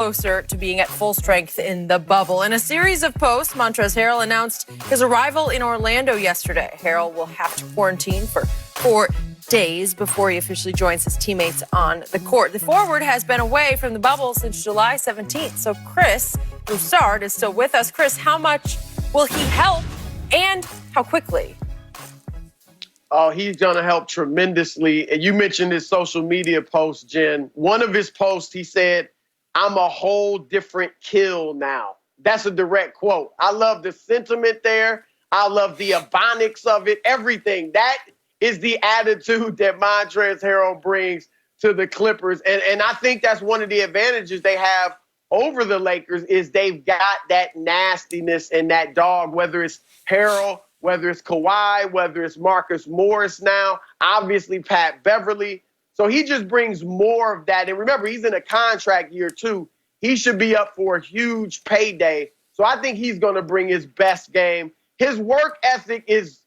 closer to being at full strength in the bubble. In a series of posts, Montrezl Harrell announced his arrival in Orlando yesterday. Harrell will have to quarantine for 4 days before he officially joins his teammates on the court. The forward has been away from the bubble since July 17th. So Chris Broussard is still with us. Chris, how much will he help and how quickly? Oh, he's going to help tremendously. And you mentioned his social media post, Jen. One of his posts, he said, "I'm a whole different kill now." That's a direct quote. I love the sentiment there. I love the ebonics of it, everything. That is the attitude that Montrezl Harrell brings to the Clippers. And I think that's one of the advantages they have over the Lakers is they've got that nastiness and that dog, whether it's Harrell, whether it's Kawhi, whether it's Marcus Morris now, obviously Pat Beverly. So he just brings more of that. And remember, he's in a contract year too. He should be up for a huge payday. So I think he's going to bring his best game. His work ethic is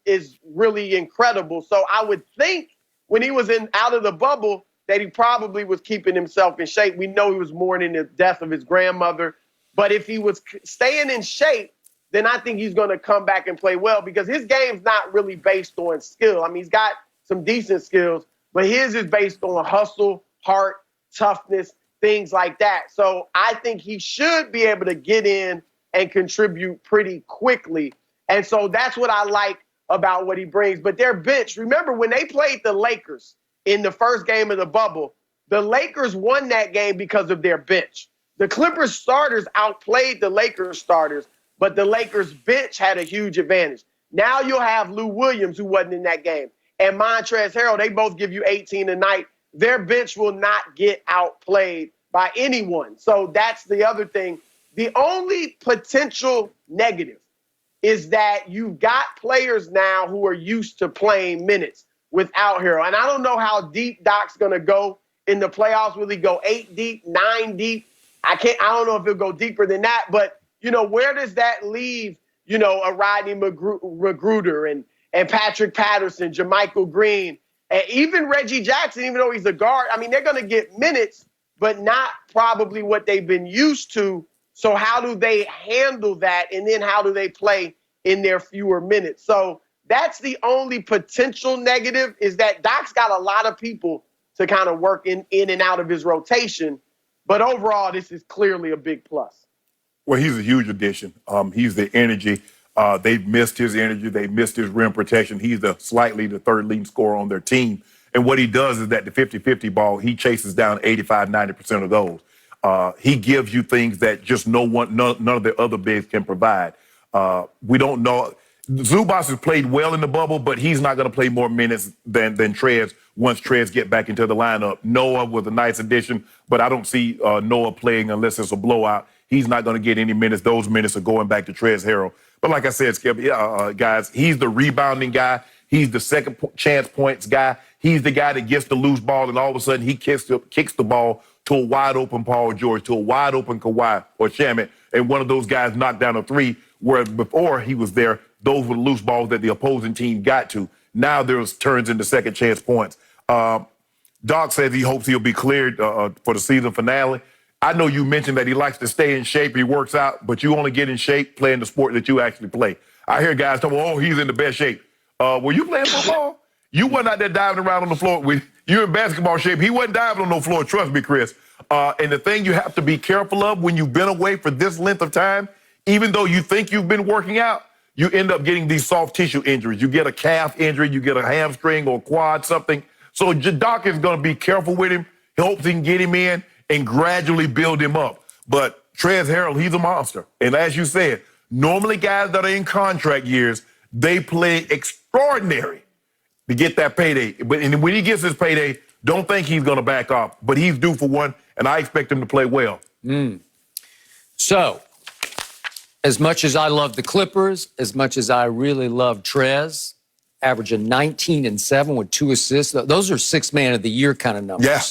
really incredible. So I would think when he was out of the bubble that he probably was keeping himself in shape. We know he was mourning the death of his grandmother. But if he was staying in shape, then I think he's going to come back and play well because his game's not really based on skill. I mean, he's got some decent skills, but his is based on hustle, heart, toughness, things like that. So I think he should be able to get in and contribute pretty quickly. And so that's what I like about what he brings. But their bench, remember when they played the Lakers in the first game of the bubble, the Lakers won that game because of their bench. The Clippers starters outplayed the Lakers starters, but the Lakers bench had a huge advantage. Now you'll have Lou Williams, who wasn't in that game, and Montrezl Harrell. They both give you 18 a night. Their bench will not get outplayed by anyone. So that's the other thing. The only potential negative is that you've got players now who are used to playing minutes without Harrell. And I don't know how deep Doc's going to go in the playoffs. Will he go 8 deep, 9 deep? I don't know if he'll go deeper than that, but where does that leave, a Rodney Magruder and Patrick Patterson, JaMychal Green, and even Reggie Jackson, even though he's a guard? I mean, they're going to get minutes, but not probably what they've been used to. So how do they handle that? And then how do they play in their fewer minutes? So that's the only potential negative is that Doc's got a lot of people to kind of work in and out of his rotation. But overall, this is clearly a big plus. Well, he's a huge addition. He's the energy. They've missed his energy. They missed his rim protection. He's slightly the third leading scorer on their team. And what he does is that the 50-50 ball, he chases down 85, 90% of those. He gives you things that just none of the other bigs can provide. We don't know. Zubac has played well in the bubble, but he's not going to play more minutes than Trez once Trez get back into the lineup. Noah was a nice addition, but I don't see Noah playing unless it's a blowout. He's not going to get any minutes. Those minutes are going back to Montrezl Harrell. But like I said, Skip, guys, he's the rebounding guy. He's the second chance points guy. He's the guy that gets the loose ball, and all of a sudden he kicks the ball to a wide-open Paul George, to a wide-open Kawhi or Shannon, and one of those guys knocked down a three, where before he was there, those were the loose balls that the opposing team got to. Now there's turns into second chance points. Doc says he hopes he'll be cleared for the season finale. I know you mentioned that he likes to stay in shape, he works out, but you only get in shape playing the sport that you actually play. I hear guys talking, oh, he's in the best shape. Were you playing football? You wasn't out there diving around on the floor. You're in basketball shape. He wasn't diving on no floor, trust me, Chris. And the thing you have to be careful of when you've been away for this length of time, even though you think you've been working out, you end up getting these soft tissue injuries. You get a calf injury, you get a hamstring or quad, something. So Doc is going to be careful with him. He hopes he can get him in and gradually build him up. But Montrezl Harrell, he's a monster. And as you said, normally guys that are in contract years, they play extraordinary to get that payday. But when he gets his payday, don't think he's going to back off. But he's due for one, and I expect him to play well. So, as much as I love the Clippers, as much as I really love Trez, averaging 19 and 7 with 2 assists, those are 6 man of the year kind of numbers. Yeah.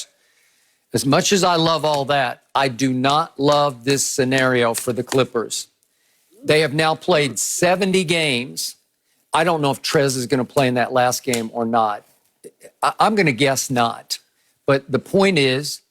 As much as I love all that, I do not love this scenario for the Clippers. They have now played 70 games. I don't know if Trez is going to play in that last game or not. I'm going to guess not. But the point is,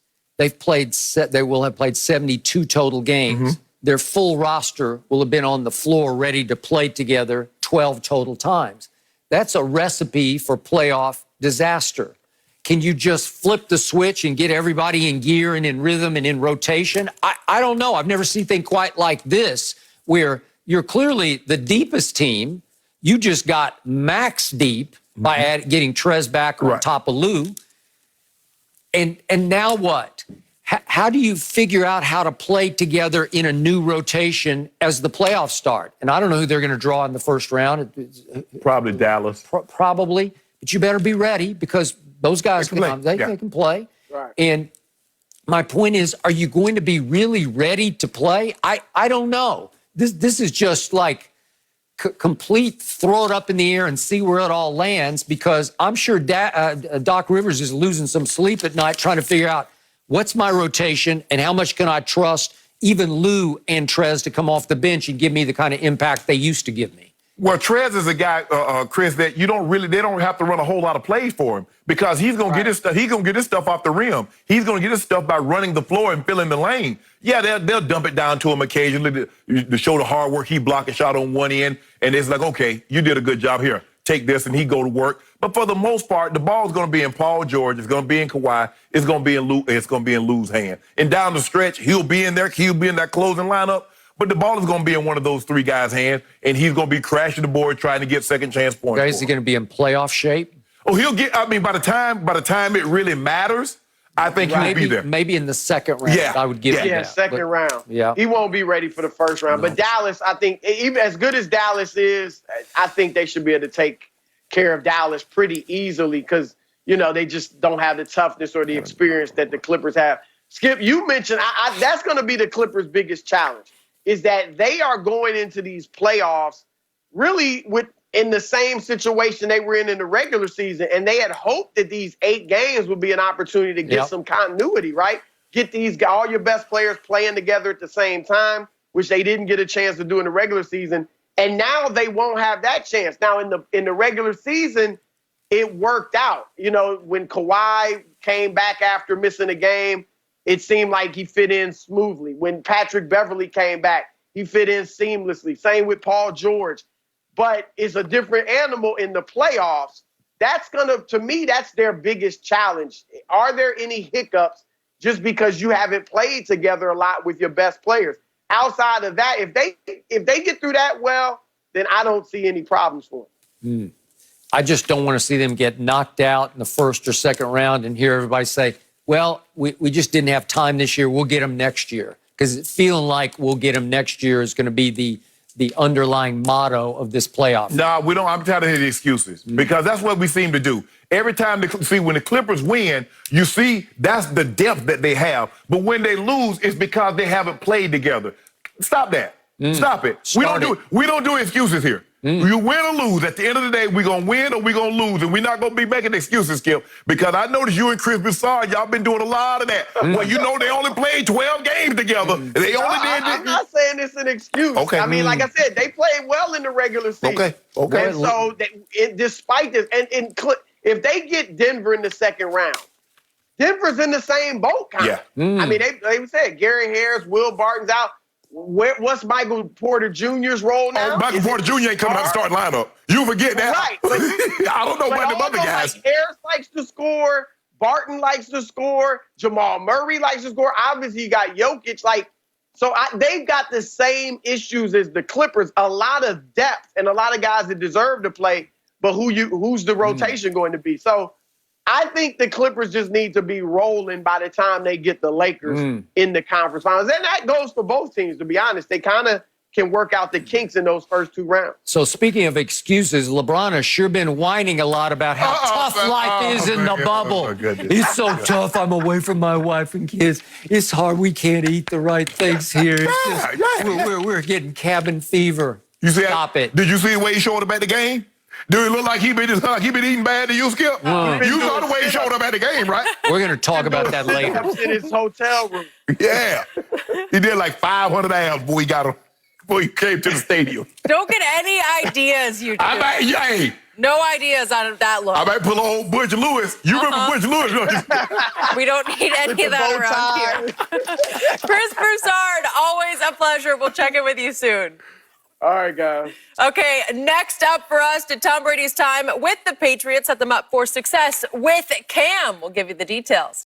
They will have played 72 total games. Their full roster will have been on the floor ready to play together 12 total times. That's a recipe for playoff disaster. Can you just flip the switch and get everybody in gear and in rhythm and in rotation? I don't know. I've never seen anything quite like this, where you're clearly the deepest team. You just got max deep by getting Trez back on top of Lou. And now what? How do you figure out how to play together in a new rotation as the playoffs start? And I don't know who they're going to draw in the first round. Probably Dallas. Probably. But you better be ready, because those guys they can play. Right. And my point is, are you going to be really ready to play? I don't know. This is just like complete throw it up in the air and see where it all lands, because I'm sure Doc Rivers is losing some sleep at night trying to figure out what's my rotation and how much can I trust even Lou and Trez to come off the bench and give me the kind of impact they used to give me. Well, Trez is a guy, Chris, that they don't have to run a whole lot of plays for him, because he's gonna get his stuff. He's gonna get his stuff off the rim. He's gonna get his stuff by running the floor and filling the lane. Yeah, they'll dump it down to him occasionally to show the hard work. He blocked a shot on one end, and it's like, okay, you did a good job here. Take this, and he go to work. But for the most part, the ball's gonna be in Paul George. It's gonna be in Kawhi. It's gonna be in Lou. It's gonna be in Lou's hand. And down the stretch, he'll be in there. He'll be in that closing lineup. But the ball is going to be in one of those three guys' hands, and he's going to be crashing the board trying to get second chance points. Okay, is he going to be in playoff shape? Oh, he'll get. I mean, by the time it really matters, I think he'll be there. Maybe in the second round. Yeah, I would give him that. Second round. Yeah, he won't be ready for the first round. No. But Dallas, I think, even as good as Dallas is, I think they should be able to take care of Dallas pretty easily, because they just don't have the toughness or the experience that the Clippers have. Skip, you mentioned that's going to be the Clippers' biggest challenge, is that they are going into these playoffs really in the same situation they were in the regular season. And they had hoped that these 8 games would be an opportunity to get some continuity, right? Get all your best players playing together at the same time, which they didn't get a chance to do in the regular season. And now they won't have that chance. Now, in the regular season, it worked out. When Kawhi came back after missing a game, it seemed like he fit in smoothly. When Patrick Beverly came back, he fit in seamlessly. Same with Paul George. But it's a different animal in the playoffs. To me, that's their biggest challenge. Are there any hiccups just because you haven't played together a lot with your best players? Outside of that, if they get through that well, then I don't see any problems for them. I just don't want to see them get knocked out in the first or second round and hear everybody say, well, we just didn't have time this year. We'll get them next year. Because feeling like we'll get them next year is going to be the underlying motto of this playoff. No, we don't. I'm tired of the excuses, because that's what we seem to do. Every time when the Clippers win, you see that's the depth that they have. But when they lose, it's because they haven't played together. Stop that. Stop it. We don't do excuses here. You win or lose. At the end of the day, we're going to win or we're going to lose. And we're not going to be making excuses, Skip, because I noticed you and Chris Broussard, y'all been doing a lot of that. Well, they only played 12 games together. I'm not saying it's an excuse. Okay. I mean, like I said, they played well in the regular season. Okay. And so, despite this, and if they get Denver in the second round, Denver's in the same boat, kind of. I mean, they said Gary Harris, Will Barton's out. What's Michael Porter Jr.'s role now? Michael Porter Jr. ain't coming out the starting lineup. You forget that. Right. But, I don't know about them other guys. Harris likes to score. Barton likes to score. Jamal Murray likes to score. Obviously, you got Jokic. They've got the same issues as the Clippers. A lot of depth and a lot of guys that deserve to play, but who's the rotation going to be? So I think the Clippers just need to be rolling by the time they get the Lakers in the conference finals. And that goes for both teams, to be honest. They kind of can work out the kinks in those first 2 rounds. So speaking of excuses, LeBron has sure been whining a lot about how tough life is in the bubble. It's so tough. I'm away from my wife and kids. It's hard. We can't eat the right things here. We're getting cabin fever. Stop it. Did you see the way he showed up at the game? Do it look like he been eating bad to you, Skip? You saw the way he showed up at the game, right? We're going to talk about that later. In his hotel room. Yeah. He did like 500 abs before he came to the stadium. Don't get any ideas, you two. Hey, No ideas out of that look. I might pull a old Butch Lewis. You remember Butch Lewis? don't you? We don't need any of that around here. Chris Broussard, always a pleasure. We'll check in with you soon. All right, guys. Okay, next up for us, did Tom Brady's time with the Patriots set them up for success with Cam? We'll give you the details.